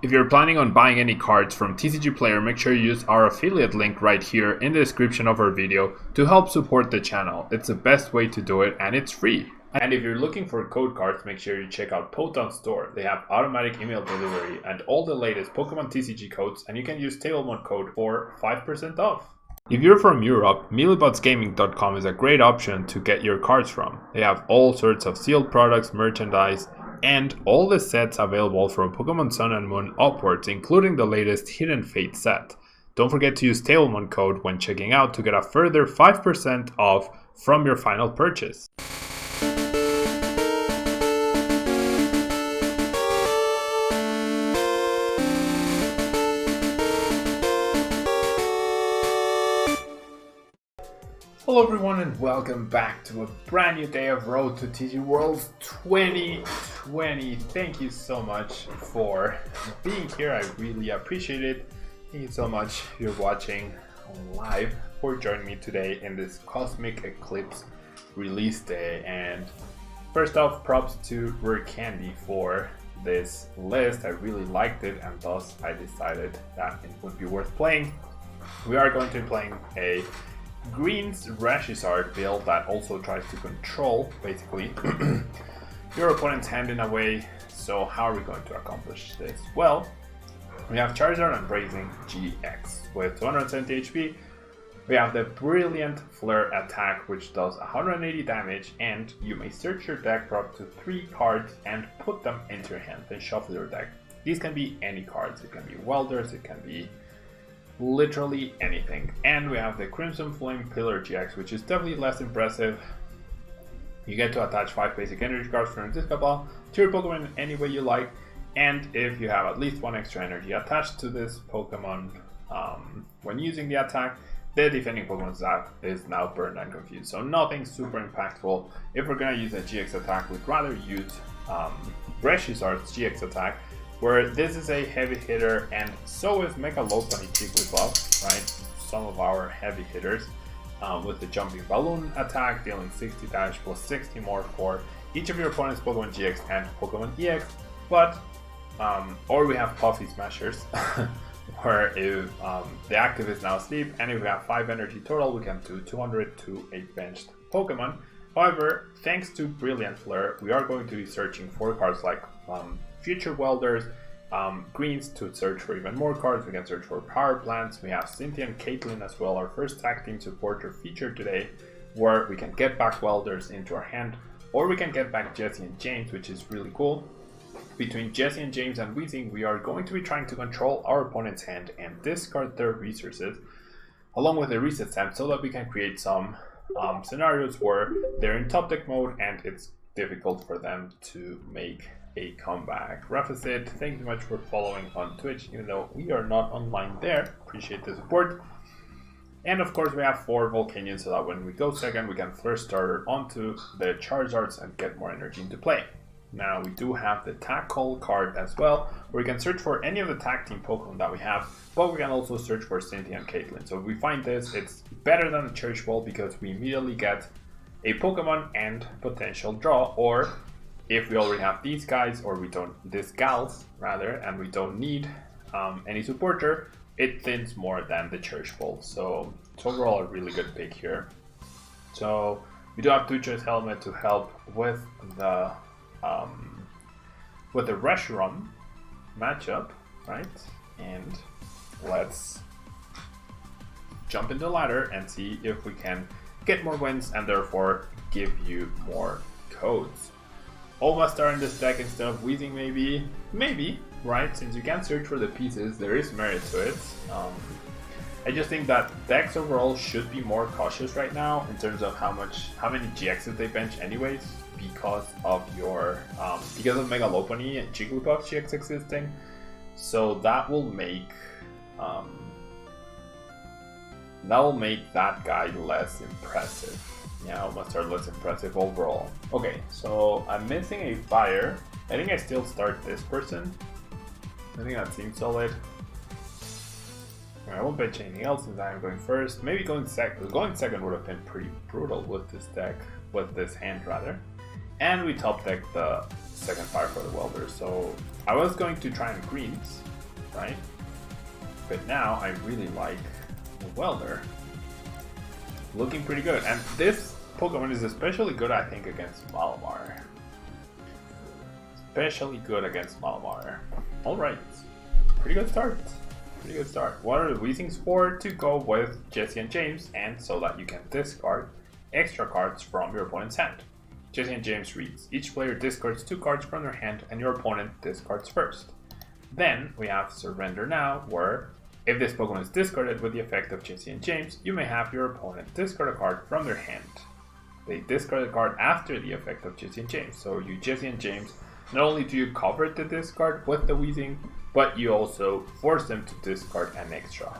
If you're planning on buying any cards from TCG Player, make sure you use our affiliate link right here in the description of our video to help support the channel. It's the best way to do it and it's free. And if you're looking for code cards, make sure you check out Poton Store. They have automatic email delivery and all the latest Pokemon TCG codes, and you can use Tablemon code for 5% off. If you're from Europe, mealybotsgaming.com is a great option to get your cards from. They have all sorts of sealed products, merchandise, and all the sets available from Pokemon Sun and Moon upwards, including the latest Hidden Fate set. Don't forget to use Tablemon code when checking out to get a further 5% off from your final purchase. Hello everyone and welcome back to a brand new day of Road to TCG Worlds 2020. Thank you so much for being here. I really appreciate it. Thank you so much if you're watching live for joining me today in this Cosmic Eclipse release day. And first off, props to Rare Candy for this list. I really liked it and thus I decided that it would be worth playing. We are going to be playing a Green's Reshiram build that also tries to control, basically, your opponent's hand in a way. So how are we going to accomplish this? Well, we have Charizard Braixen-GX with 270 HP. We have the Brilliant Flare attack, which does 180 damage, and you may search your deck for up to 3 cards and put them into your hand, then shuffle your deck. These can be any cards. It can be Welders, it can be literally anything. And we have the Crimson Flame Pillar GX, which is definitely less impressive. You get to attach 5 basic energy cards from this cabal to your Pokemon in any way you like, and if you have at least 1 extra energy attached to this Pokemon when using the attack, the defending Pokemon's attack is now burned and confused. So nothing super impactful. If we're gonna use a GX attack, we'd rather use Reshiram's GX attack, where this is a heavy hitter, and so is Mega Lopunny Jigglypuff, right? Some of our heavy hitters, with the Jumping Balloon attack, dealing 60 damage plus 60 more for each of your opponent's Pokemon GX and Pokemon EX. But, or we have Puffy Smashers, where if the active is now asleep, and if we have 5 energy total, we can do 200 to a benched Pokemon. However, thanks to Brilliant Flare, we are going to be searching for cards like Future Welders, greens to search for even more cards. We can search for power plants. We have Cynthia Caitlin as well, our first tag team supporter featured today, where we can get back Welders into our hand, or we can get back Jessie and James, which is really cool. Between Jessie and James and Weezing, we are going to be trying to control our opponent's hand and discard their resources, along with a reset stamp, so that we can create some scenarios where they're in top deck mode and it's difficult for them to make a comeback. Refisit, thank you so much for following on Twitch, even though we are not online there. Appreciate the support. And of course we have 4 Volcanions, so that when we go second, we can first starter onto the Charizards and get more energy into play. Now we do have the Tag Call card as well, where we can search for any of the tag team Pokemon that we have, but we can also search for Cynthia and Caitlin. So if we find this, it's better than the Church Ball because we immediately get a Pokemon and potential draw, or if we already have these guys, or we don't, these gals rather, and we don't need any supporter, it thins more than the Church Ball. So it's overall a really good pick here. So we do have 2 Choice Helmet to help with the Reshiram matchup, right? And let's jump in the ladder and see if we can get more wins and therefore give you more codes. Omastar in this deck instead of Weezing, maybe, right? Since you can search for the pieces, there is merit to it. I just think that decks overall should be more cautious right now in terms of how many GXs they bench anyways, because of your because of Mega Lopunny and Jigglypuff-GX existing. So that will make that guy less impressive. Yeah, almost are less impressive overall. Okay, so I'm missing a fire. I think I still start this person. I think that seems solid. I won't bench anything else since I am going first. Maybe going second. Going second would have been pretty brutal with this deck, with this hand rather. And we top deck the second fire for the Welder. So I was going to try and greens, right? But now I really like the Welder. Looking pretty good. And this Pokemon is especially good, I think, against Malamar. Especially good against Malamar. Alright. Pretty good start. Pretty good start. What are the Weezings for? To go with Jessie and James, and so that you can discard extra cards from your opponent's hand. Jessie and James reads, each player discards 2 cards from their hand and your opponent discards first. Then we have Surrender Now, where if this Pokemon is discarded with the effect of Jessie and James, you may have your opponent discard a card from their hand. They discard a card after the effect of Jessie and James. So you Jessie and James, not only do you cover the discard with the Weezing, but you also force them to discard an extra.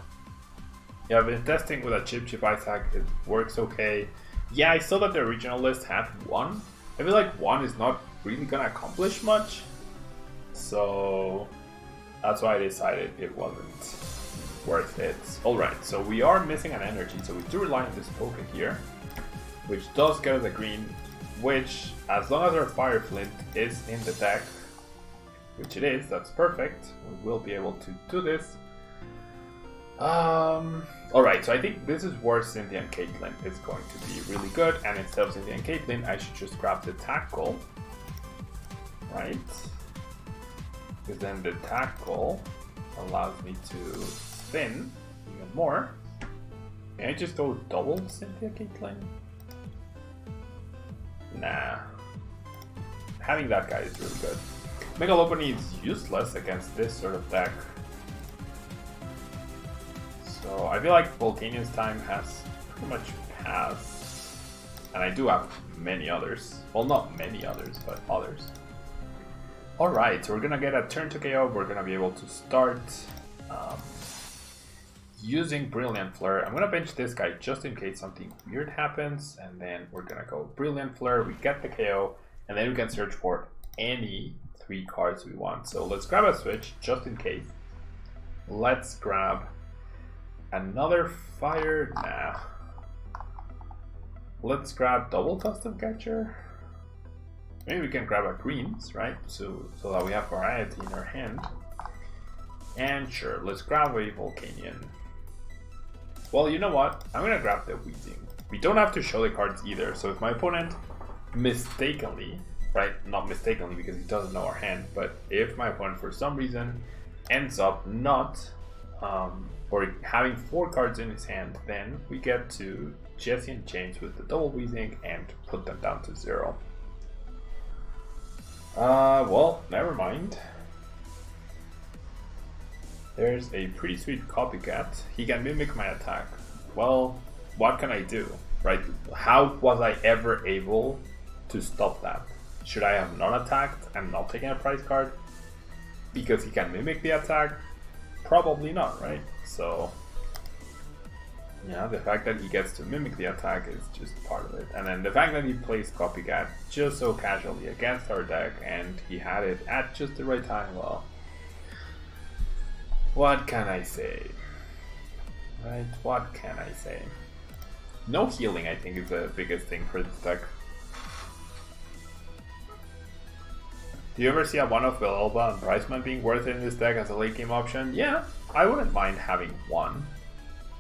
Yeah, I've been testing with a Chip Isaac, it works okay. Yeah, I saw that the original list had 1. I feel like 1 is not really gonna accomplish much. So that's why I decided it wasn't worth it. Alright, so we are missing an energy, so we do rely on this Pokégear, which does get us a green, which, as long as our Fire Flint is in the deck, which it is, that's perfect. We will be able to do this. Alright, so I think this is where Cynthia and Caitlin is going to be really good, and instead of Cynthia and Caitlin, I should just grab the Tag Call. Right? Because then the Tag Call allows me to spin even more. Can I just go double Cynthia Caitlin? Nah. Having that guy is really good. Mega Lopunny is useless against this sort of deck. So I feel like Volcanion's time has pretty much passed. And I do have many others. Well, not many others, but others. Alright, so we're gonna get a turn to KO. We're gonna be able to start using Brilliant Flare. I'm gonna bench this guy just in case something weird happens. And then we're gonna go Brilliant Flare. We get the KO. And then we can search for any 3 cards we want. So let's grab a switch just in case. Let's grab another fire. Nah. Let's grab double Custom Catcher. Maybe we can grab a greens, right? So that we have variety in our hand. And sure, let's grab a Volcanion. Well, you know what? I'm gonna grab the Weezing. We don't have to show the cards either. So if my opponent mistakenly, right? Not mistakenly because he doesn't know our hand, but if my opponent for some reason ends up not or having 4 cards in his hand, then we get to Jessie and James with the double Weezing and put them down to 0. Well, never mind. There's a pretty sweet copycat. He can mimic my attack. Well, what can I do, right? How was I ever able to stop that? Should I have not attacked and not taken a prize card? Because he can mimic the attack? Probably not, right? So, yeah, the fact that he gets to mimic the attack is just part of it. And then the fact that he plays Copycat just so casually against our deck and he had it at just the right time, well, what can I say? Right, what can I say? No healing, I think, is the biggest thing for this deck. Do you ever see a one-off Welder and Braixen being worth it in this deck as a late game option? Yeah, I wouldn't mind having one.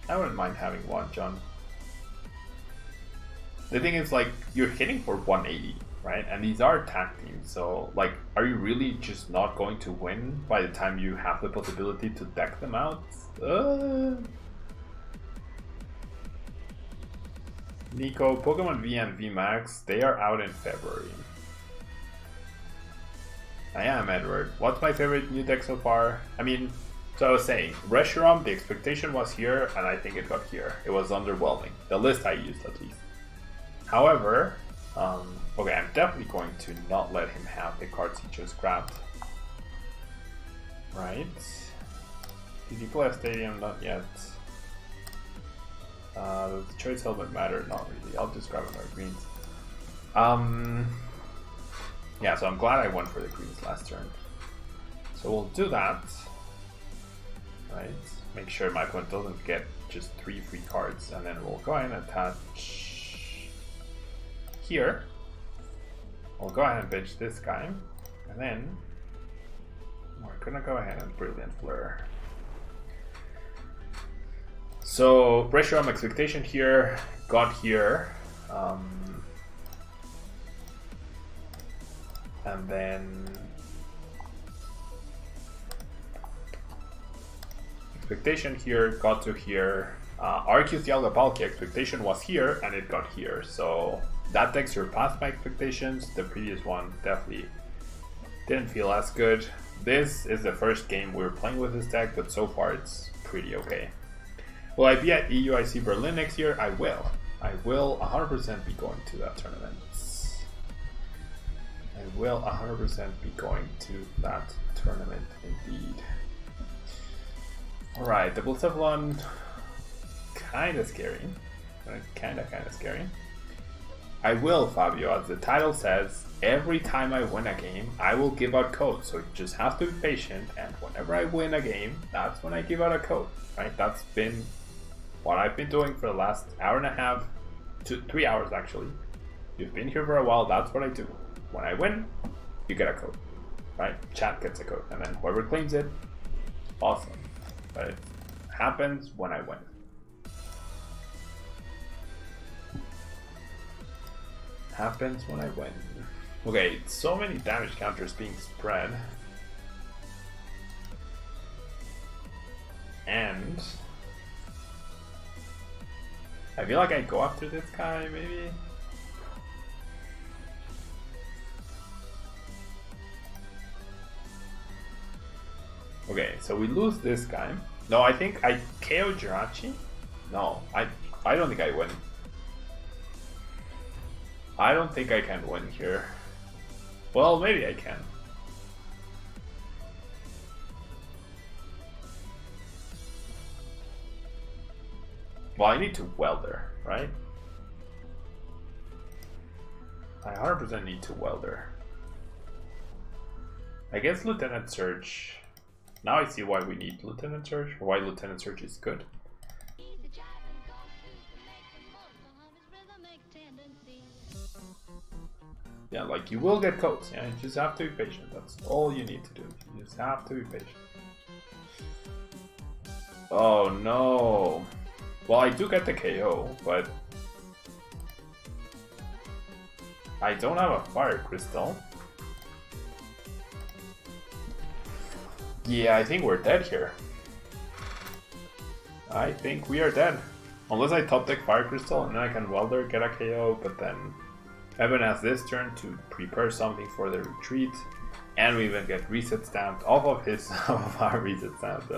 I wouldn't mind having one, John. The thing is, like, you're hitting for 180, right? And these are tag teams, so, like, are you really just not going to win by the time you have the possibility to deck them out? Nico, Pokemon V and V Max, they are out in February. I am Edward. What's my favorite new deck so far? I mean, so I was saying, Reshiram, the expectation was here, and I think it got here. It was underwhelming. The list I used, at least. However, okay, I'm definitely going to not let him have the cards he just grabbed. Right. Did he play a stadium? Not yet. Does the choice helmet matter? Not really. I'll just grab another greens. Yeah, so I'm glad I went for the greens last turn. So we'll do that. Right. Make sure my opponent doesn't get just 3 free cards, and then we'll go ahead and attach here. We'll go ahead and bench this guy, and then We're gonna go ahead and Brilliant Flare. So Reshiram Expectation here, got here, and then Expectation here, got to here. RQ's Dialga Palkia Expectation was here and it got here, so that deck surpassed my expectations. The previous one definitely didn't feel as good. This is the first game we're playing with this deck, but so far it's pretty okay. Will I be at EUIC Berlin next year? I will. I will 100% be going to that tournament. I will 100% be going to that tournament indeed. Alright, the Bullcephalon, kinda scary. Kinda scary. I will, Fabio, as the title says, every time I win a game, I will give out codes. So you just have to be patient, and whenever I win a game, that's when I give out a code. Right? That's been what I've been doing for the last hour and a half to 3 hours actually. You've been here for a while, that's what I do. When I win, you get a code. Right? Chat gets a code, and then whoever claims it, awesome. But it happens when I win. Happens when I win. Okay, so many damage counters being spread. And I feel like I go after this guy, maybe? Okay, so we lose this guy. No, I think I KO Jirachi? No, I don't think I win. I don't think I can win here. Well, maybe I can. Well, I need to Welder, right? I 100% need to Welder. I guess Lieutenant Surge. Now I see why we need Lieutenant Surge, or why Lieutenant Surge is good. Yeah, like you will get codes, yeah, you just have to be patient, that's all you need to do. You just have to be patient. Oh no. Well, I do get the KO, but I don't have a Fire Crystal. Yeah, I think we're dead here. I think we are dead. Unless I top deck Fire Crystal and then I can Welder, get a KO, but then Evan has this turn to prepare something for the retreat, and we even get Reset Stamped off of his of our Reset Stamp.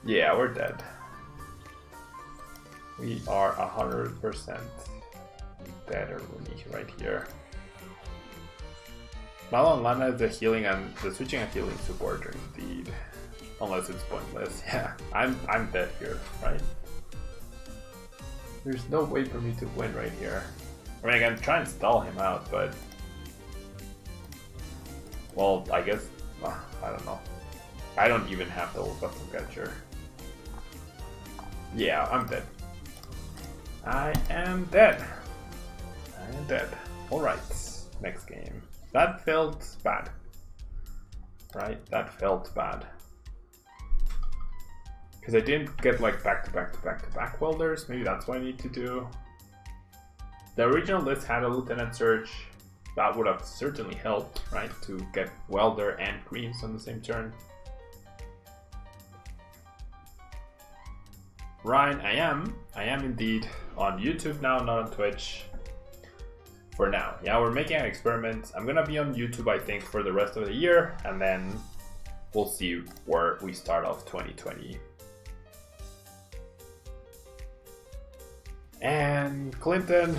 Yeah, we're dead. We are 100% dead right here. Malon Lana is the healing and the switching and healing support indeed. Unless it's pointless. Yeah, I'm dead here, right? There's no way for me to win right here. I mean, I can try and stall him out, but well, I guess I don't know. I don't even have the old Custom Catcher. Yeah, I'm dead. I am dead. I am dead. Alright, next game. That felt bad. Right? That felt bad. Because I didn't get like back-to-back welders. Maybe that's what I need to do. The original list had a Lieutenant Surge. That would have certainly helped, right? To get welder and greens on the same turn. Ryan, I am indeed on YouTube now, not on Twitch. For now. Yeah, we're making an experiment. I'm gonna be on YouTube, I think, for the rest of the year, and then we'll see where we start off 2020. And Clinton,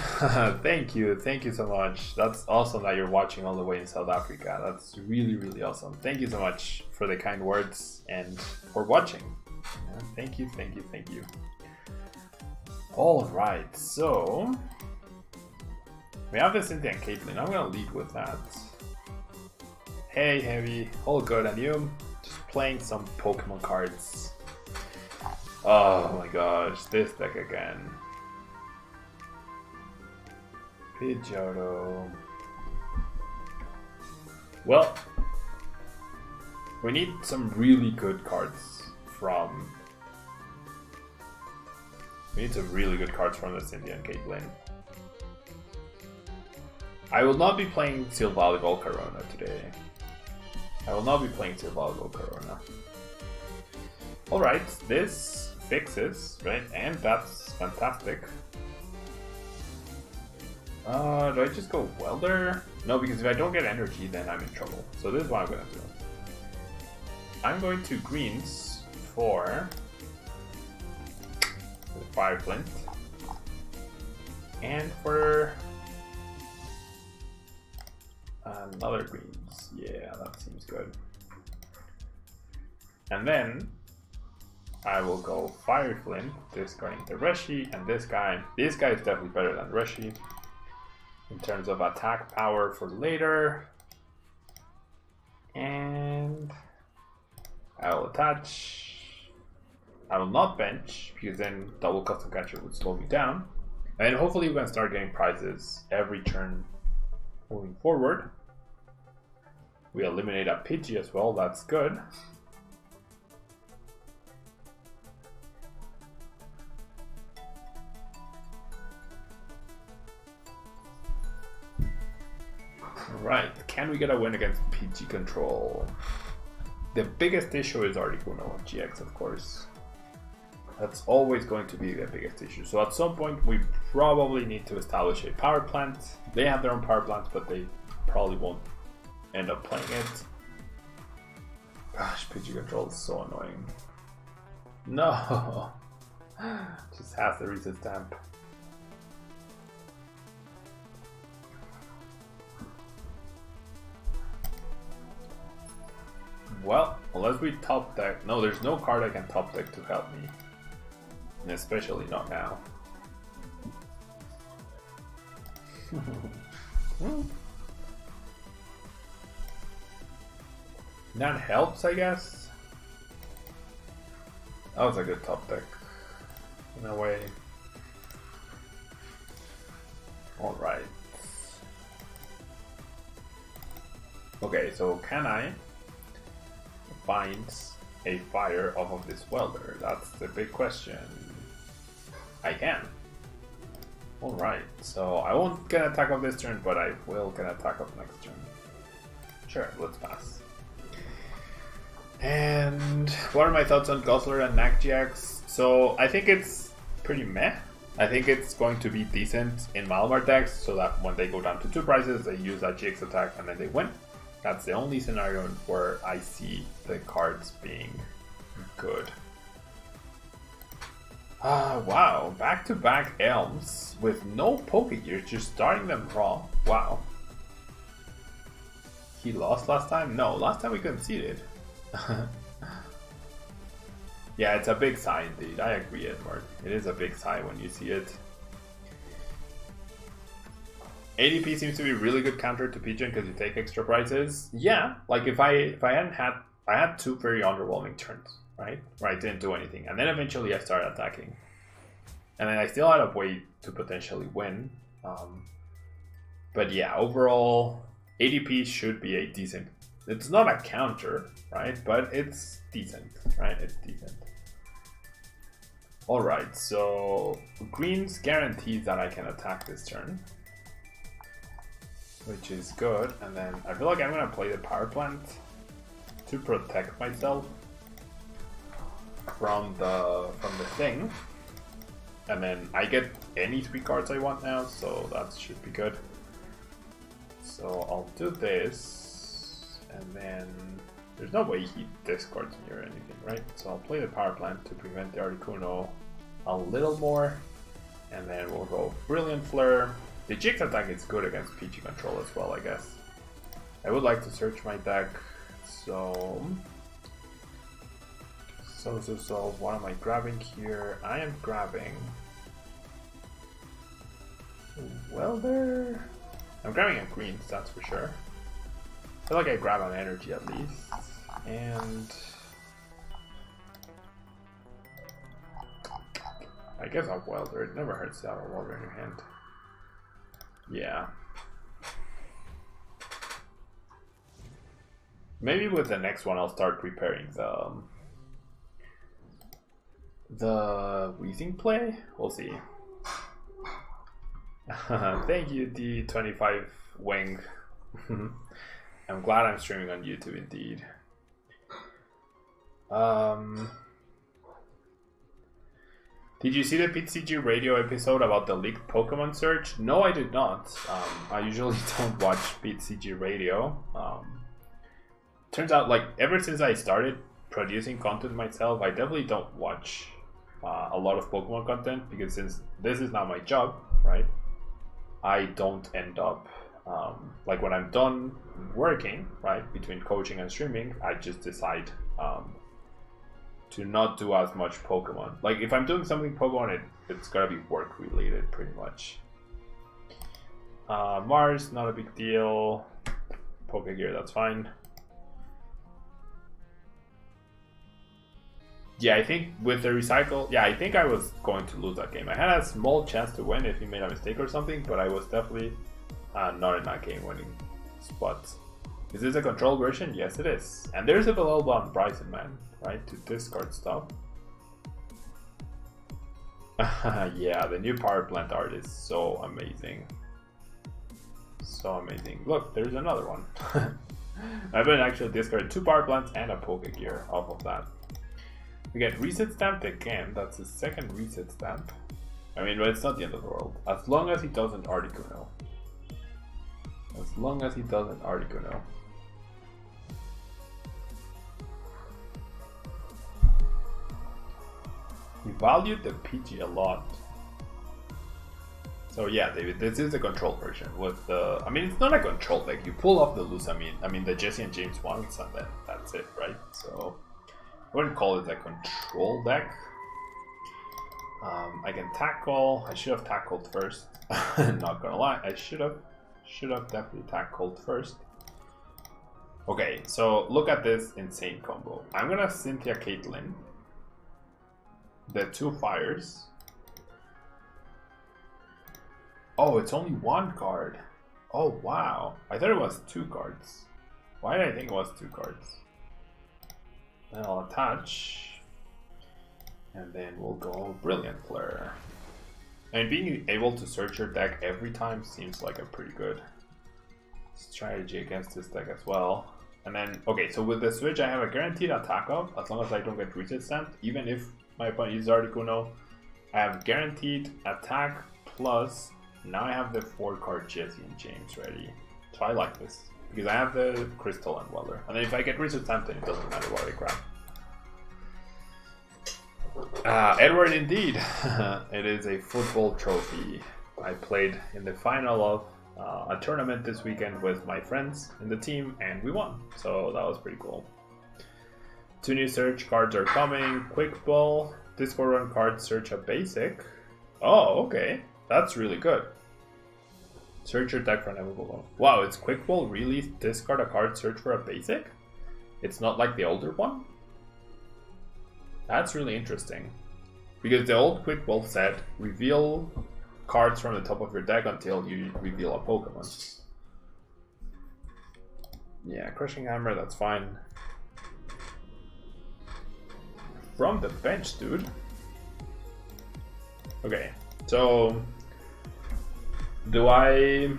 thank you so much. That's awesome that you're watching all the way in South Africa. That's really, really awesome. Thank you so much for the kind words and for watching. Yeah, thank you. Alright, so we have the Cynthia Caitlin. I'm gonna lead with that. Hey, Heavy, all good, and you? Just playing some Pokemon cards. Oh my gosh, this deck again. Pidgeotto. Well, We need some really good cards from... We need some really good cards from the Cynthia Caitlin. I will not be playing Steel Volleyball Corona today. I will not be playing Steel Volleyball Corona. Alright, this fixes, right? And that's fantastic. Do I just go Welder? No, because if I don't get energy, then I'm in trouble. So this is what I'm going to do. I'm going to greens for the Fire Flint. And for another greens. Yeah, that seems good. And then I will go Fire Flint, discarding the Reshi, and this guy. This guy is definitely better than Reshi in terms of attack power for later. And I will attach. I will not bench because then double custom catcher would slow me down. And hopefully we can start getting prizes every turn moving forward. We eliminate a Pidgey as well, that's good. Right, can we get a win against Pidgey control? The biggest issue is Articuno GX, of course. That's always going to be the biggest issue. So at some point we probably need to establish a power plant. They have their own power plants, but they probably won't end up playing it. Gosh, Pidgey control is so annoying. No! Just has the reset stamp. Well, unless we top deck... No, there's no card I can top deck to help me. And especially not now. That helps, I guess. That was a good top deck. In a way. Alright. Okay, so can I find a fire off of this welder? That's the big question. I can. Alright, so I won't get an attack off this turn, but I will get an attack off next turn. Sure, let's pass. And what are my thoughts on Guzzler and GX? So I think it's pretty meh. I think it's going to be decent in Malamar decks, so that when they go down to 2 prizes, they use that GX attack and then they win. That's the only scenario where I see the cards being good. Wow, back-to-back Elms with no Pokégear, just starting them raw. Wow. He lost last time? No, last time we conceded. Yeah, it's a big sign, indeed. I agree, Edward. It is a big sign when you see it. ADP seems to be a really good counter to Pigeon because you take extra prizes. Yeah, like if I hadn't had... I had 2 very underwhelming turns, right? Where I didn't do anything. And then eventually I started attacking. And then I still had a way to potentially win. But yeah, overall, ADP should be a decent... It's not a counter, right? But it's decent, right? It's decent. Alright, so greens guarantees that I can attack this turn, which is good. And then I feel like I'm gonna play the power plant to protect myself from the thing. And then I get any 3 cards I want now, so that should be good. So I'll do this, and then there's no way he discards me or anything, right? So I'll play the power plant to prevent the Articuno a little more, and then we'll go Brilliant Flare. The Jix attack is good against Pidgey control as well, I guess. I would like to search my deck, so what am I grabbing here? I am grabbing Welder. I'm grabbing a greens, that's for sure. I feel like I grab an energy at least. And I guess a welder. It never hurts to have a welder in your hand. Yeah. Maybe with the next one I'll start preparing the Weezing play. We'll see. Thank you, D25 Wing. I'm glad I'm streaming on YouTube indeed. Did you see the TCG radio episode about the leaked Pokemon search? No, I did not. I usually don't watch TCG radio. Turns out, like, ever since I started producing content myself, I definitely don't watch a lot of Pokemon content, because since this is not my job, right, I don't end up, like, when I'm done working, right, between coaching and streaming, I just decide to not do as much Pokemon. Like, if I'm doing something Pokemon, it's gotta be work related, pretty much. Mars, not a big deal. Pokégear, that's fine. Yeah, I think with the recycle, yeah, I think I was going to lose that game. I had a small chance to win if he made a mistake or something, but I was definitely not in that game winning spot. Is this a control version? Yes, it is. And there's a available on Braixen, man, right? To discard stuff. Yeah, the new Power Plant art is so amazing. So amazing. Look, there's another one. I've been actually discarded 2 Power Plants and a Pokégear off of that. We get Reset Stamp again. That's his second Reset Stamp. I mean, but it's not the end of the world. As long as he doesn't Articuno. As long as he doesn't Articuno. He valued the PG a lot. So yeah, David, this is a control version with the... I mean, it's not a control deck. You pull off the Lusamine, I mean the Jessie and James ones, and then that's it, right? So I wouldn't call it a control deck. I can Tag Call. I should have Tag Called first. Not gonna lie, I should have definitely Tag Called first. Okay, so look at this insane combo. I'm gonna Cynthia Caitlin the 2 fires. Oh, it's only 1 card. Oh wow, I thought it was 2 cards. Why did I think it was 2 cards? Then I'll attach, and then we'll go Brilliant Flare. And being able to search your deck every time seems like a pretty good strategy against this deck as well. And then, okay, so with the switch I have a guaranteed attack up as long as I don't get reset stamped. Even if my opponent uses Articuno, I have guaranteed attack plus, now I have the 4 card Jessie and James ready. So I like this, because I have the Crystal and Welder. And then if I get reset stamped, then it doesn't matter what I grab. Edward, indeed. It is a football trophy. I played in the final of a tournament this weekend with my friends in the team, and we won. So that was pretty cool. 2 new search cards are coming. Quick Ball. Discard 1 card, search a basic. Oh, okay. That's really good. Search your deck for an evolvable. Wow, it's Quick Ball really discard a card, search for a basic? It's not like the older one? That's really interesting. Because the old Quick Ball said, reveal cards from the top of your deck until you reveal a Pokemon. Yeah, Crushing Hammer, that's fine. From the bench, dude. Okay, so do I...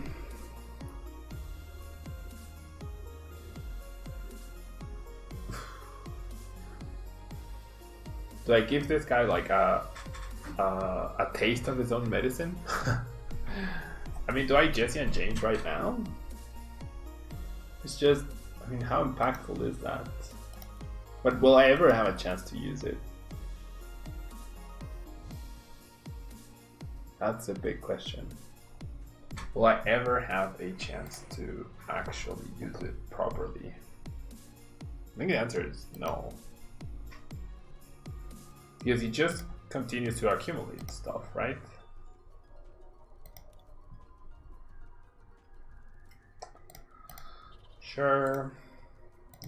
Do I give this guy like a taste of his own medicine? I mean, do I Jessie and James right now? It's just, I mean, how impactful is that? But will I ever have a chance to use it? That's a big question. Will I ever have a chance to actually use it properly? I think the answer is no. Because he just continues to accumulate stuff, right? Sure.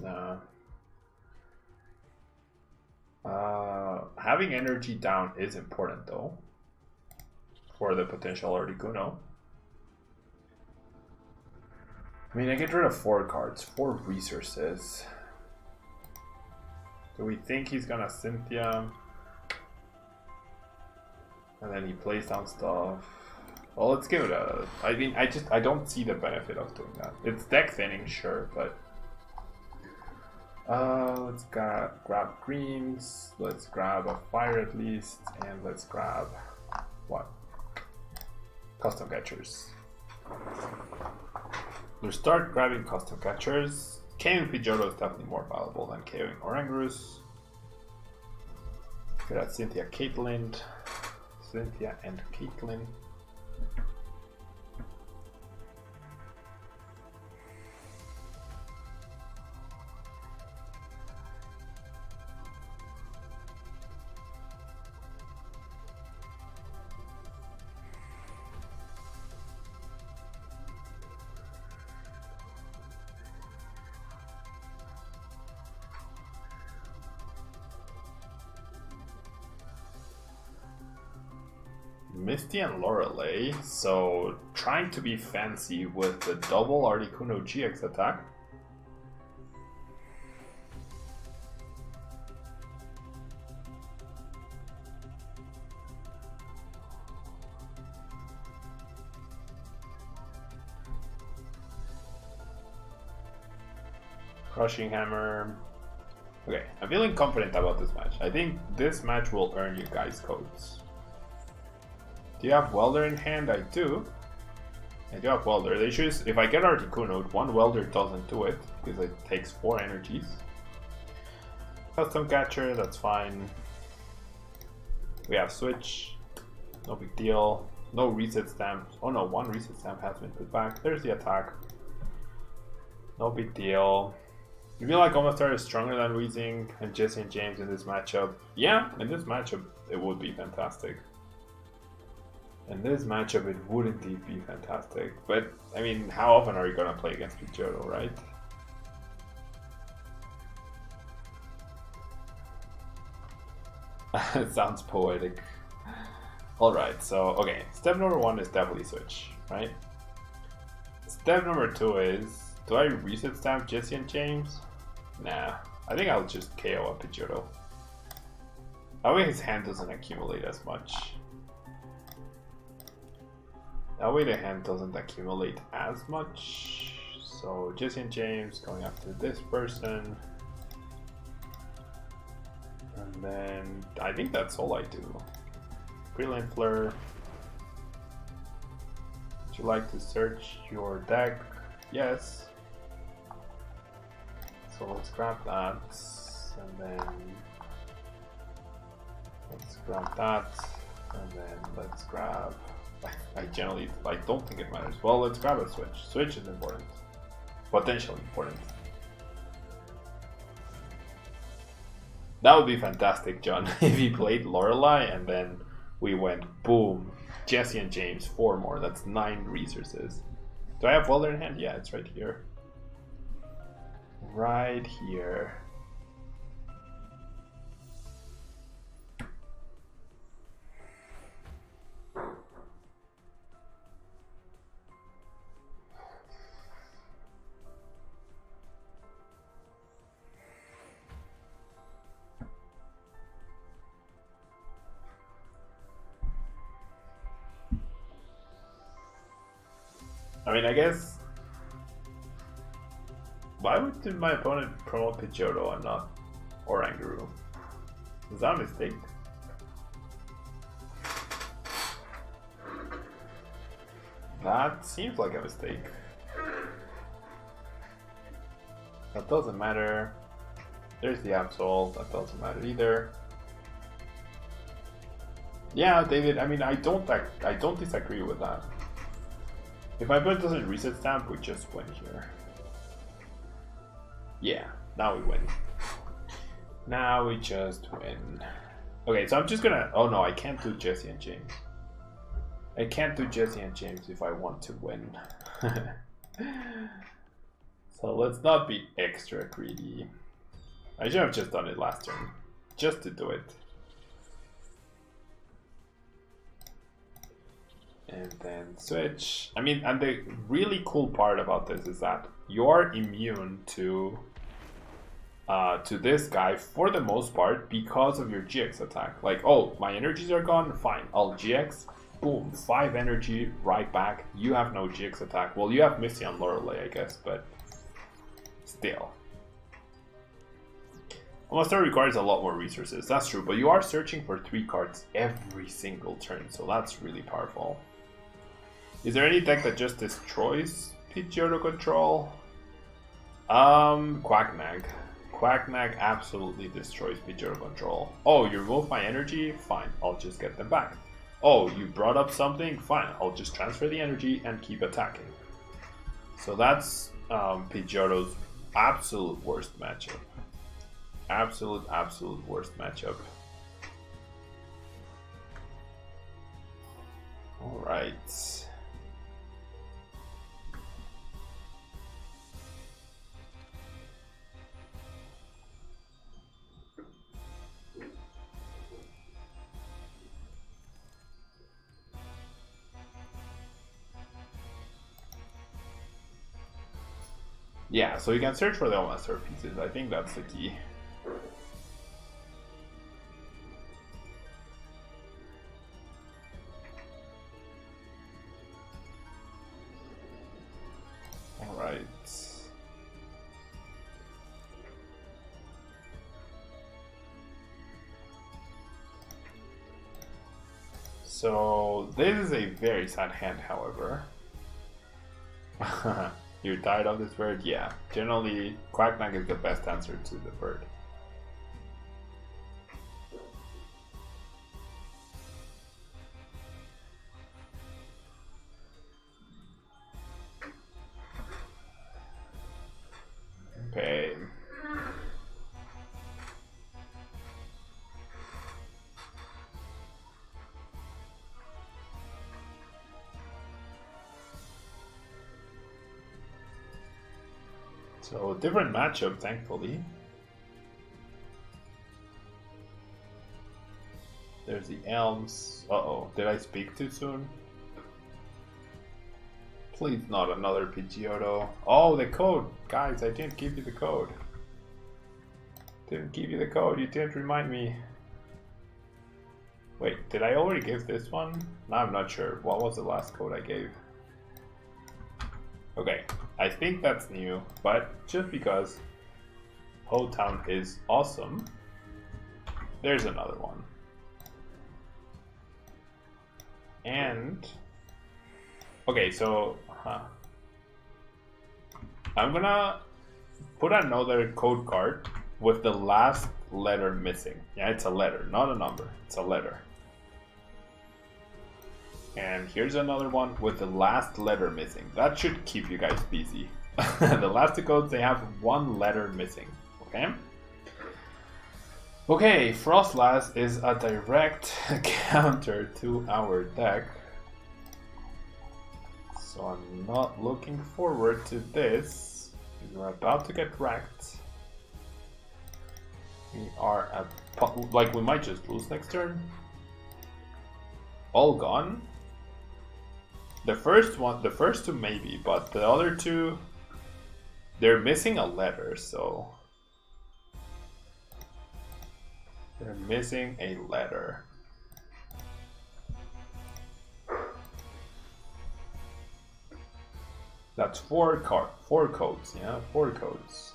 No. Having energy down is important though, for the potential Articuno. I mean, I get rid of 4 cards, 4 resources. Do we think he's gonna Cynthia? And then he plays down stuff. Well, let's give it a... I mean, I don't see the benefit of doing that. It's deck thinning, sure, but... let's grab greens, let's grab a fire at least, and let's grab... what? Custom catchers. We'll start grabbing custom catchers. KOing Pidgeotto is definitely more valuable than KOing Orangarus. Look at that, Cynthia Caitlin. Cynthia and Caitlin. Misty and Lorelei, so trying to be fancy with the double Articuno GX attack. Crushing Hammer. Okay, I'm feeling confident about this match. I think this match will earn you guys codes. Do you have Welder in hand? I do. I do have Welder. They choose, if I get Articuno, 1 Welder doesn't do it because it takes 4 energies. Custom Catcher, that's fine. We have Switch, no big deal. No Reset Stamp. Oh no, 1 Reset Stamp has been put back. There's the attack. No big deal. You feel like Omastar is stronger than Weezing and Jessie and James in this matchup? Yeah, in this matchup it would be fantastic. In this matchup, it would indeed be fantastic. But, I mean, how often are you going to play against Pidgeotto, right? It sounds poetic. Alright, so, okay. Step number 1 is definitely switch, right? Step number 2 is, do I reset stamp Jessie and James? Nah, I think I'll just KO a Pidgeotto. That way his hand doesn't accumulate as much. That way the hand doesn't accumulate as much. So Jessie and James going after this person. And then I think that's all I do. Brilliant Fleur. Would you like to search your deck? Yes. So let's grab that. And then let's grab that. And then let's grab... I generally don't think it matters. Well, let's grab a switch. Switch is important. Potentially important. That would be fantastic, John, if he played Lorelei and then we went boom. Jessie and James, 4 more. That's 9 resources. Do I have Welder in hand? Yeah, it's right here. Right here. I mean, I guess... Why would my opponent promote Pidgeotto and not Oranguru? Is that a mistake? That seems like a mistake. That doesn't matter. There's the Absol. That doesn't matter either. Yeah, David, I mean, I don't disagree with that. If my opponent doesn't reset stamp, we just win here. Yeah, now we win. Now we just win. Okay, so I'm just gonna... Oh no, I can't do Jessie and James. I can't do Jessie and James if I want to win. So let's not be extra greedy. I should have just done it last turn. Just to do it. And then switch. I mean, and the really cool part about this is that you're immune to this guy for the most part because of your GX attack. Like, oh, my energies are gone, fine, I'll GX, boom, 5 energy, right back, you have no GX attack. Well, you have Misty and Lorelei, I guess, but still. Almost requires a lot more resources, that's true, but you are searching for 3 cards every single turn, so that's really powerful. Is there any deck that just destroys Pidgeotto control? Quacknag. Quacknag absolutely destroys Pidgeotto control. Oh, you remove my energy? Fine, I'll just get them back. Oh, you brought up something? Fine, I'll just transfer the energy and keep attacking. So that's Pidgeotto's absolute worst matchup. Absolute worst matchup. Alright. Yeah, so you can search for the Omastar pieces. I think that's the key. Alright. So this is a very sad hand, however. You're tired of this bird? Yeah. Generally, Quacknag is the best answer to the bird. Okay. So, different matchup, thankfully. There's the Elms. Uh-oh, did I speak too soon? Please not another Pidgeotto. Oh, the code! Guys, I didn't give you the code. Didn't give you the code, you didn't remind me. Wait, did I already give this one? No, I'm not sure. What was the last code I gave? Okay, I think that's new, but just because Ho Town is awesome, there's another one. And okay, so I'm gonna put another code card with the last letter missing. Yeah, it's a letter, not a number, it's a letter. And here's another one with the last letter missing. That should keep you guys busy. The last two codes, they have one letter missing. Okay? Okay, Frostlass is a direct counter to our deck. So I'm not looking forward to this. We're about to get wrecked. We are at... like, we might just lose next turn. All gone. The first two maybe, but the other two, they're missing a letter, so they're missing a letter. That's four codes, yeah, 4 codes.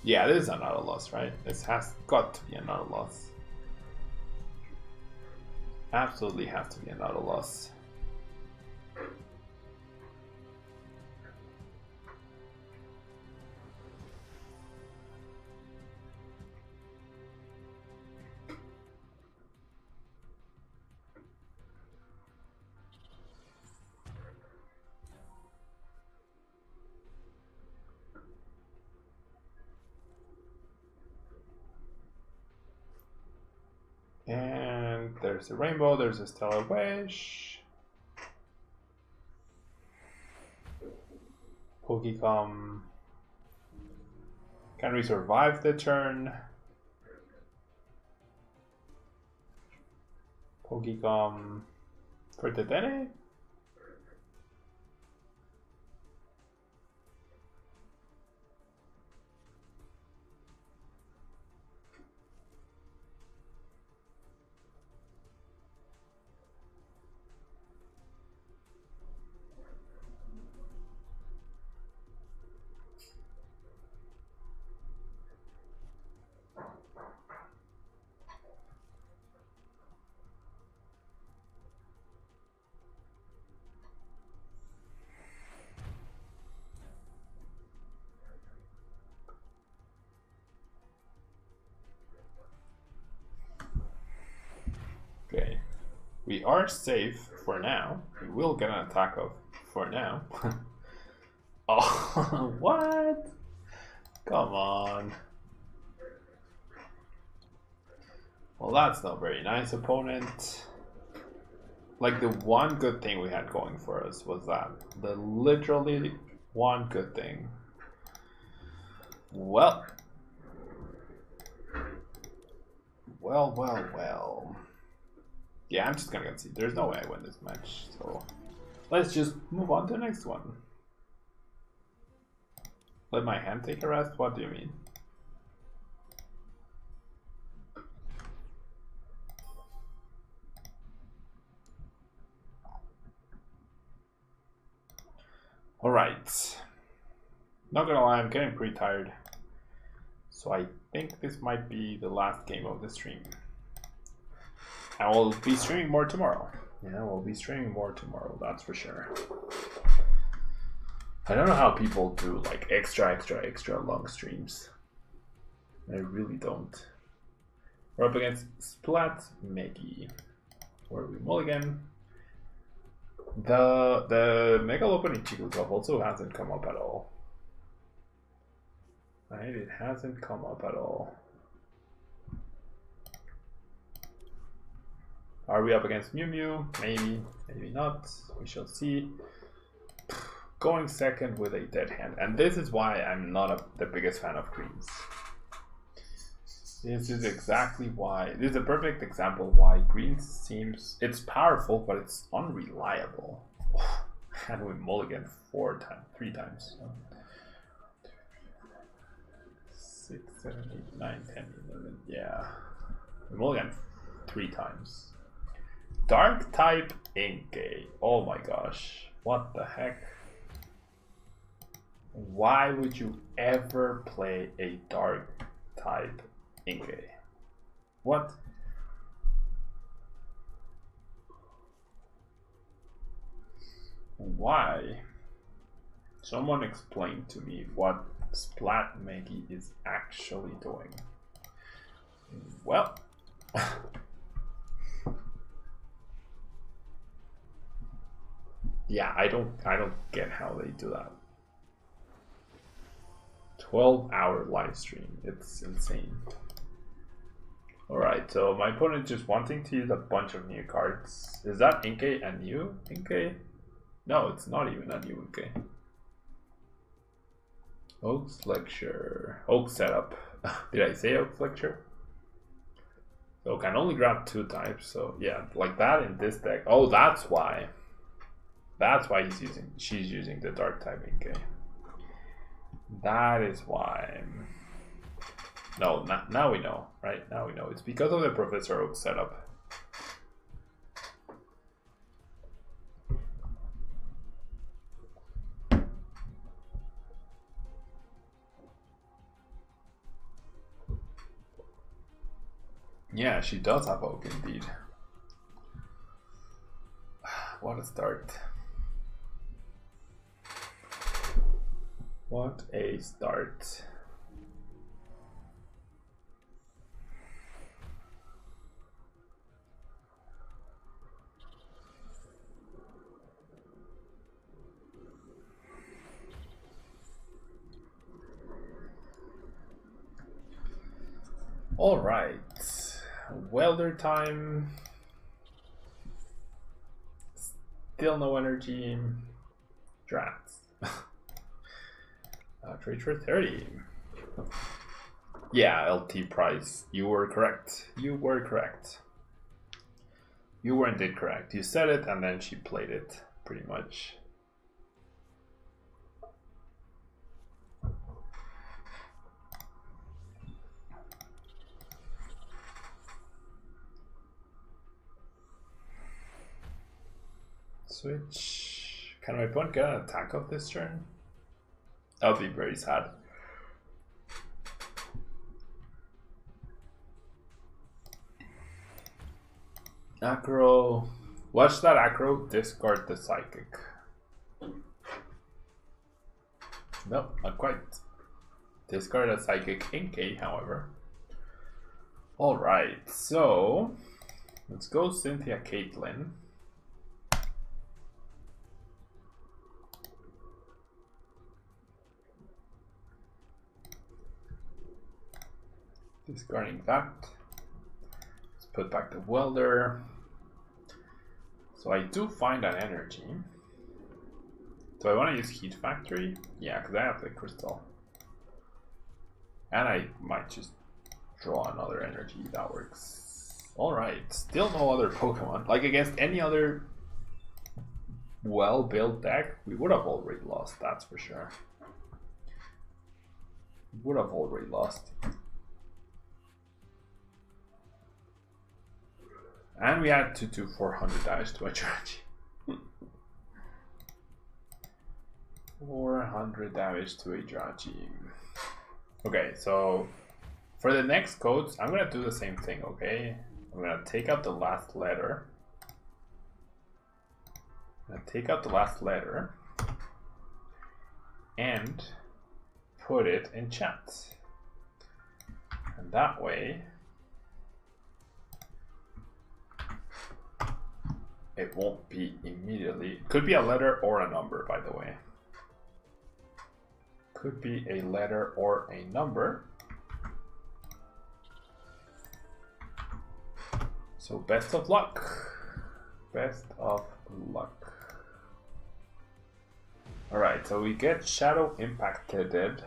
Yeah, this is another loss, right? This has got to be another loss. Absolutely has to be another loss. And there's a rainbow, there's a stellar wish. Pokecom. Can we survive the turn? Pokecom. For the Dene? Okay, we are safe for now. We will get an attack off for now. Oh, what? Come on. Well, that's not very nice, opponent. Like, the one good thing we had going for us was that. The literally one good thing. Well. Well. Yeah, I'm just gonna concede. There's no way I win this match, so let's just move on to the next one. Let my hand take a rest? What do you mean? Alright. Not gonna lie, I'm getting pretty tired. So I think this might be the last game of the stream. I will be streaming more tomorrow. Yeah, we'll be streaming more tomorrow, that's for sure. I don't know how people do like extra long streams. I really don't. We're up against Splat Meggy. Where we mulligan. The Mega Lopunny Jigglypuff also hasn't come up at all. Right, it hasn't come up at all. Are we up against Mew Mew? Maybe, maybe not. We shall see. Going second with a dead hand. And this is why I'm not the biggest fan of greens. This is exactly why. This is a perfect example why green seems. It's powerful, but it's unreliable. And we mulligan 3 times. 6, 7, 8, 9, 10, 11. Yeah. We mulligan 3 times. Dark type Inkay. Oh my gosh. What the heck? Why would you ever play a dark type Inkay? What? Why? Someone explain to me what Splat Meggy is actually doing. Well. Yeah, I don't get how they do that. 12-hour live stream. It's insane. Alright, so my opponent just wanting to use a bunch of new cards. Is that Inkay a new Inkay? No, it's not even a new Inkay. Oak's Lecture. Oak Setup. Did I say Oak's Lecture? So can only grab 2 types, so yeah, like that in this deck. Oh, that's why. That's why she's using the dark type Inkay. That is why. No, now we know, right? Now we know. It's because of the Professor Oak setup. Yeah, she does have Oak indeed. What a start. What a start. All right, welder time. Still no energy. Drats. Trade for 30. Yeah, LT price. You were correct. You were correct. You weren't incorrect. You said it and then she played it, pretty much. Switch. Can my opponent get an attack off this turn? That would be very sad. Acro. Watch that Acro, discard the Psychic. Nope, not quite. Discard a Psychic Inkay, however. Alright, so let's go Cynthia Caitlin. Discarding that. Let's put back the Welder. So I do find an energy. Do I want to use Heat Factory? Yeah, because I have the crystal. And I might just draw another energy. That works. Alright, still no other Pokemon. Like against any other well-built deck, we would have already lost, that's for sure. We would have already lost. And we had to do 400 damage to my Charizard. 400 damage to a Charizard. Okay, so for the next codes, I'm gonna do the same thing, okay? I'm gonna take out the last letter. And put it in chat. And that way, it won't be immediately. It could be a letter or a number, by the way. Could be a letter or a number. So best of luck. Best of luck. Alright, so we get Shadow Impacted.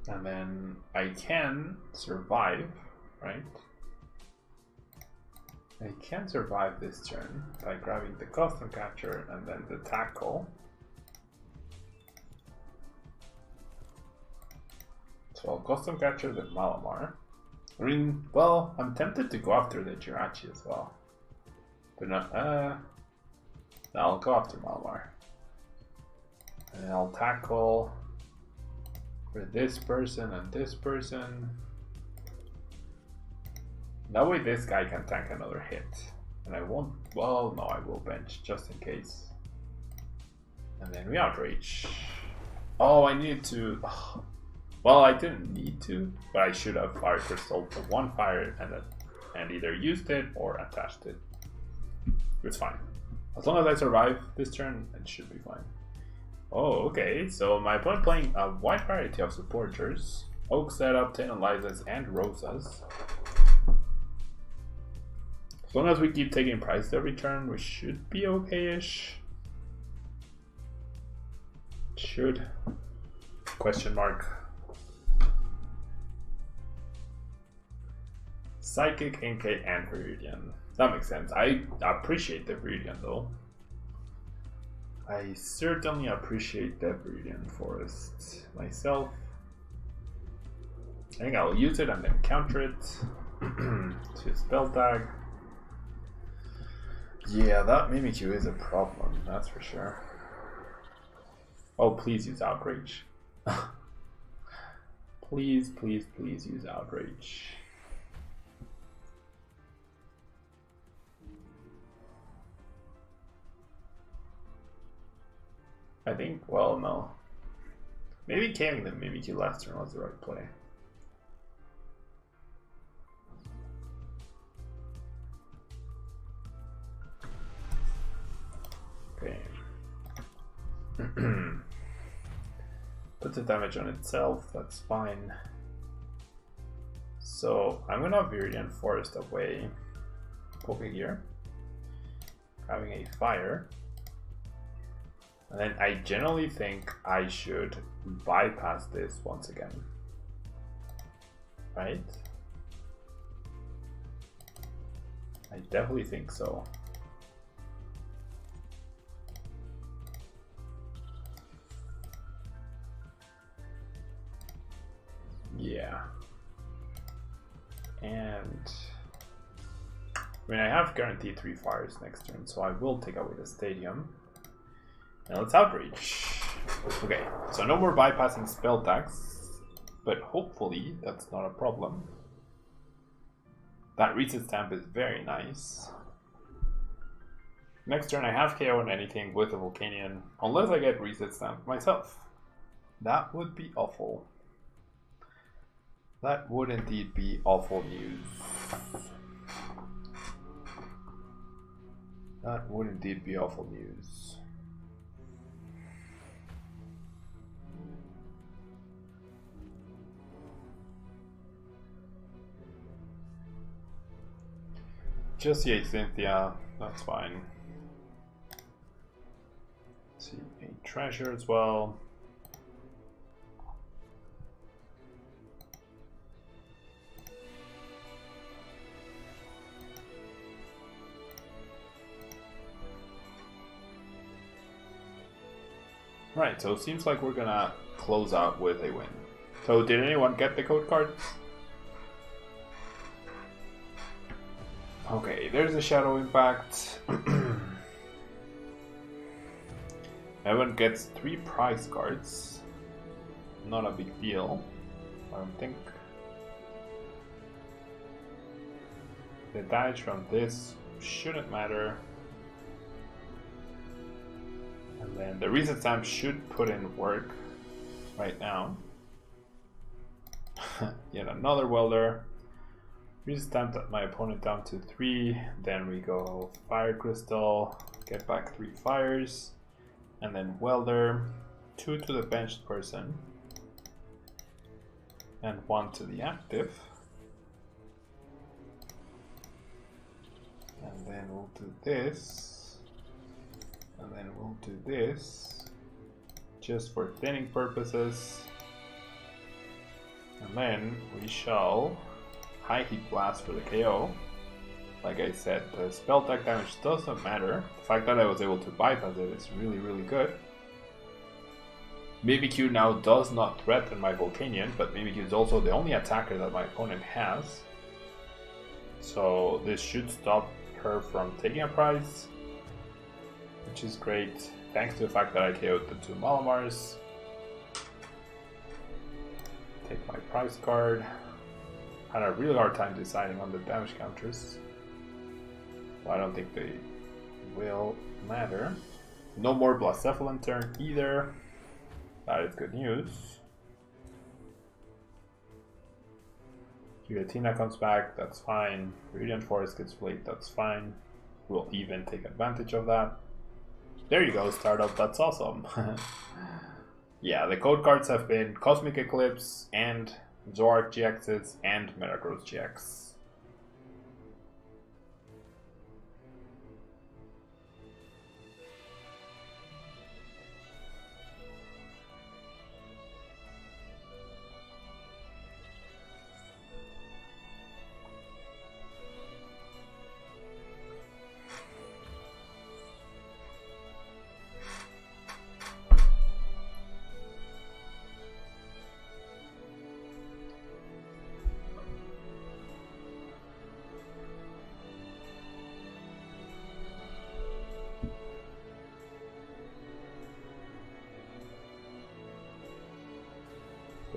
And then I can survive. Right? I can survive this turn by grabbing the Custom Catcher and then the Tag Call. So I'll Custom Catcher the Malamar. I mean, well, I'm tempted to go after the Jirachi as well. But no, no, I'll go after Malamar. And I'll Tag Call for this person and this person. That way this guy can tank another hit. And I won't, well, no, I will bench just in case. And then we Outrage. Oh, I needed to, well, I didn't need to, but I should have Fire Crystal to one fire and either used it or attached it. It's fine. As long as I survive this turn, it should be fine. Oh, okay, so my opponent playing a wide variety of supporters. Oak Setup, Tenalizas, and Rosas. As long as we keep taking prizes every turn, we should be okay-ish. Should. Question mark. Psychic, Inkay, and Viridian. That makes sense. I appreciate the Viridian though. I certainly appreciate the Viridian Forest myself. I think I'll use it and then counter it to spell tag. Yeah, that Mimikyu is a problem, that's for sure. Oh, please use Outrage. Please, please, please use Outrage. I think, well, no. Maybe killing the Mimikyu last turn was the right play. Okay. Put the damage on itself, that's fine. So I'm gonna Viridian Forest away. Pokégear. Having a fire. And then I generally think I should bypass this once again. right? I definitely think so. Yeah. And I mean, I have guaranteed 3 fires next turn, so I will take away the stadium. And let's Outrage. Okay, so no more bypassing spell tags, but hopefully that's not a problem. That Reset Stamp is very nice. Next turn I have KO on anything with a Volcanion, unless I get Reset Stamp myself. That would be awful. That would indeed be awful news. That would indeed be awful news. Just a Cynthia, that's fine. Let's see, a treasure as well. Right, so it seems like we're gonna close out with a win. So did anyone get the code card? Okay, there's a Shadow Impact. Everyone gets 3 prize cards. Not a big deal, I don't think. The damage from this shouldn't matter. And then the Reset Stamp should put in work right now. Yet another Welder. Reset Stamp my opponent down to 3. Then we go Fire Crystal, get back 3 fires. And then Welder, 2 to the benched person. And 1 to the active. And then we'll do this. And then we'll do this. Just for thinning purposes. And then we shall High Heat Blast for the KO. Like I said, the spell tag damage doesn't matter. The fact that I was able to bypass it is really, really good. Mimikyu now does not threaten my Volcanion, but Mimikyu is also the only attacker that my opponent has. So this should stop her from taking a prize, which is great, thanks to the fact that I KO'd the 2 Malamars. Take my prize card. Had a really hard time deciding on the damage counters. Well, I don't think they will matter. No more Blacephalon turn either. That is good news. Giratina comes back, that's fine. Radiant Forest gets played, that's fine. We'll even take advantage of that. There you go, startup, that's awesome. Yeah, the code cards have been Cosmic Eclipse and Zoroark GXs and Metagross GX.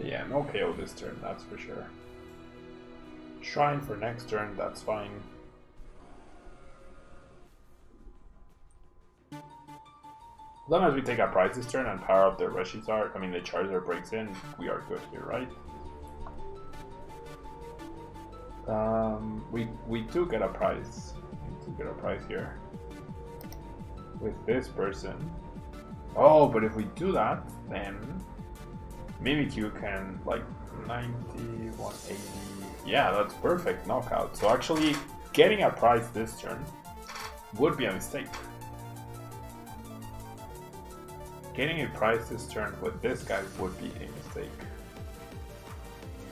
Yeah, no KO this turn, that's for sure. Shrine for next turn, that's fine. As long as we take a prize this turn and power up the the Charizard Braixen, we are good here, right? We do get a prize. We do get a prize here. With this person. Oh, but if we do that, then Mimikyu can, like, 90, 180... Yeah, that's perfect knockout. So actually, getting a prize this turn would be a mistake. Getting a prize this turn with this guy would be a mistake.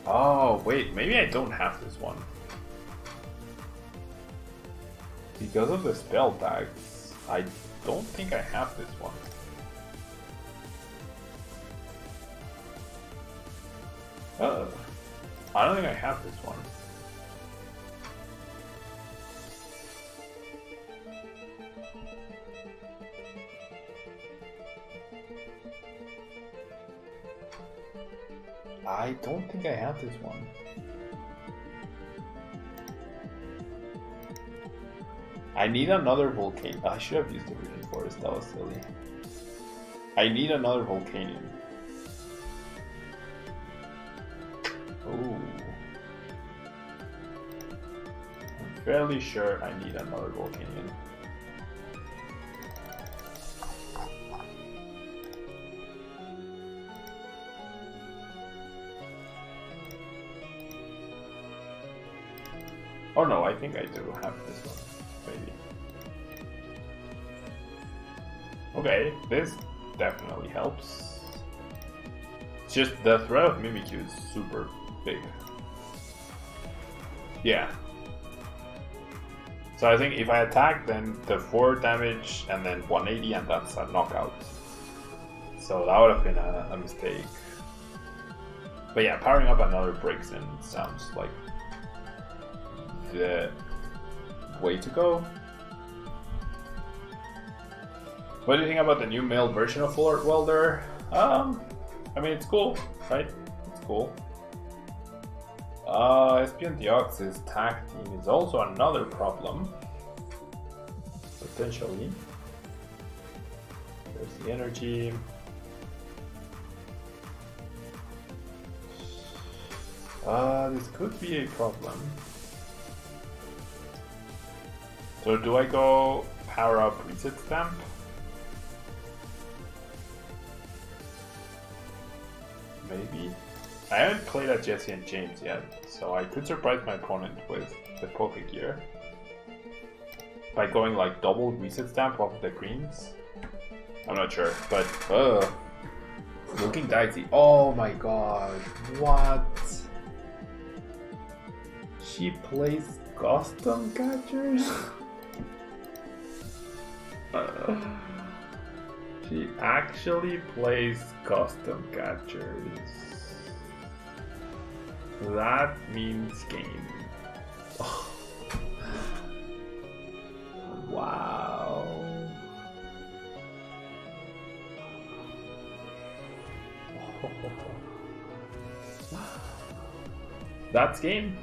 Oh, wait, maybe I don't have this one. Because of the spell tags, I don't think I have this one. I don't think I have this one. I don't think I have this one. I need another Volcanion. I should have used the Reading Forest, that was silly. I need another Volcanion. Ooh. I'm fairly sure I need another Volcanion. Oh no, I think I do have this one, maybe. Okay, this definitely helps. It's just the threat of Mimikyu is super big. Yeah. So I think if I attack, then the 4 damage and then 180, and that's a knockout. So that would have been a mistake. But yeah, powering up another Braixen sounds like the way to go. What do you think about the new male version of Full Art Welder? I mean, it's cool, right? It's cool. SPN-Deoxys tag team is also another problem. Potentially. There's the energy. This could be a problem. So do I go power up Reset Stamp? Maybe. I haven't played at Jessie and James yet, so I could surprise my opponent with the Pokégear by going like double Reset Stamp off of the greens. I'm not sure, but looking dicey. Oh my god, what? She plays custom catchers? She actually plays custom catchers. That means game. Oh. Wow. Oh. That's game.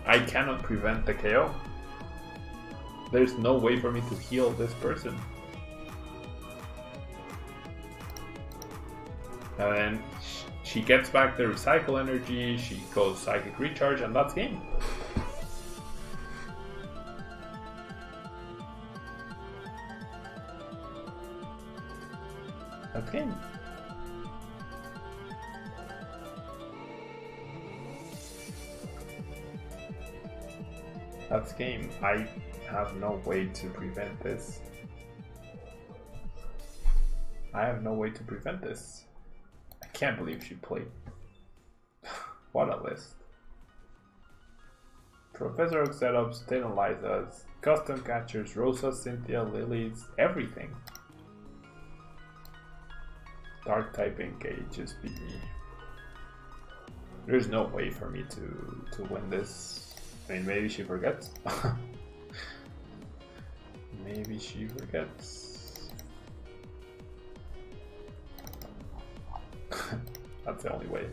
I cannot prevent the KO. There's no way for me to heal this person. And then she gets back the recycle energy, she goes Psychic Recharge, and that's game. That's game. That's game. I have no way to prevent this. I have no way to prevent this. I can't believe she played. What a list. Professor Oak setups, Taylor Lizas, custom catchers, Rosa, Cynthia, Lilies, everything. Dark type engages beat me. There's no way for me to win this. I mean, maybe she forgets. Maybe she forgets. That's the only way.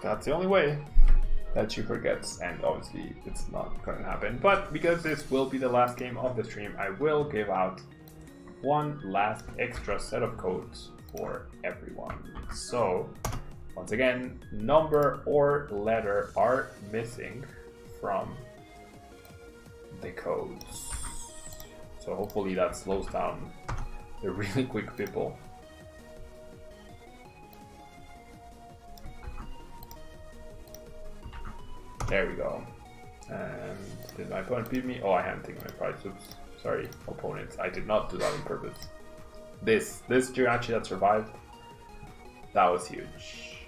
That's the only way that she forgets, and obviously it's not going to happen. But because this will be the last game of the stream, I will give out one last extra set of codes for everyone. So once again, number or letter are missing from the codes. So hopefully that slows down the really quick people. There we go. And Did my opponent beat me? Oh, I haven't taken my prize. Oops. Sorry, opponents. I did not do that on purpose. This Jirachi that survived, that was huge.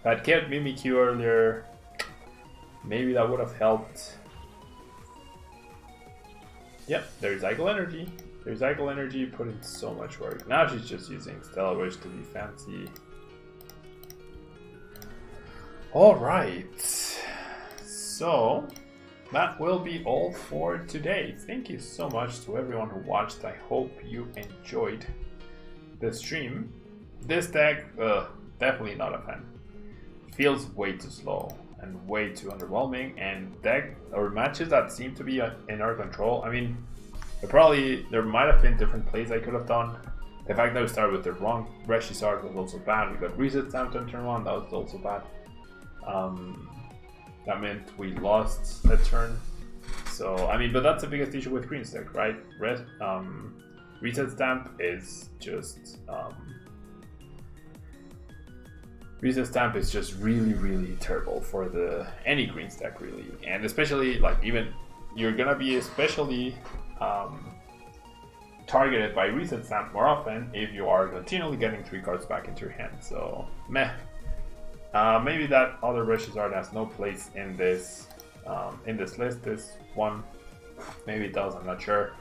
If I'd kept Mimikyu earlier, maybe that would have helped. Yep, there's Cycle Energy. There's Cycle Energy put in so much work. Now she's just using Stellar Wish to be fancy. Alright, so that will be all for today. Thank you so much to everyone who watched. I hope you enjoyed the stream. This deck, definitely not a fan. Feels way too slow and way too underwhelming, and deck or matches that seem to be in our control. I mean, there might have been different plays I could have done. The fact that we started with the wrong Reshiram was also bad. We got Reset Stamp on turn 1, that was also bad. That meant we lost that turn. So, I mean, but that's the biggest issue with Green's deck, right? Reset Stamp is just really, really terrible for any Green's deck, really. And especially, like, even you're gonna be especially targeted by Reset Stamp more often if you are continually getting 3 cards back into your hand. So, meh. Maybe that other Reshiram has no place in this list. This one, maybe it does. I'm not sure.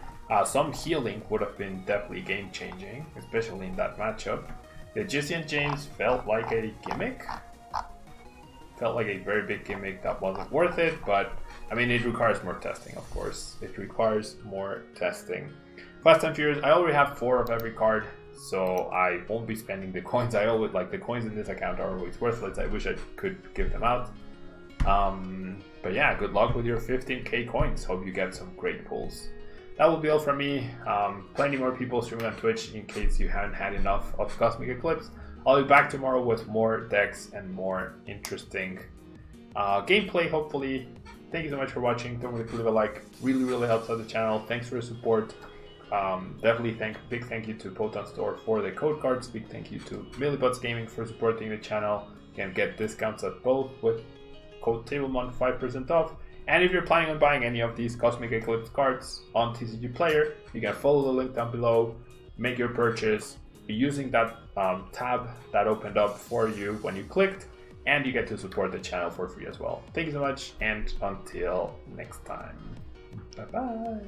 Some healing would have been definitely game changing, especially in that matchup. The Jessie James felt like a gimmick. Felt like a very big gimmick that wasn't worth it, but I mean, it requires more testing, of course. It requires more testing. Fast and Furious, I already have 4 of every card, so I won't be spending the coins. I always like the coins in this account are always worthless. I wish I could give them out. But yeah, good luck with your 15k coins. Hope you get some great pulls. That will be all from me. Plenty more people streaming on Twitch in case you haven't had enough of Cosmic Eclipse. I'll be back tomorrow with more decks and more interesting gameplay, hopefully. Thank you so much for watching. Don't forget to leave a like. Really, really helps out the channel. Thanks for your support. Definitely big thank you to Potan Store for the code cards. Big thank you to Millibots Gaming for supporting the channel. You can get discounts at both with code Tablemon 5% off. And if you're planning on buying any of these Cosmic Eclipse cards on TCG Player, you can follow the link down below, make your purchase using that tab that opened up for you when you clicked, and you get to support the channel for free as well. Thank you so much, and until next time. Bye bye.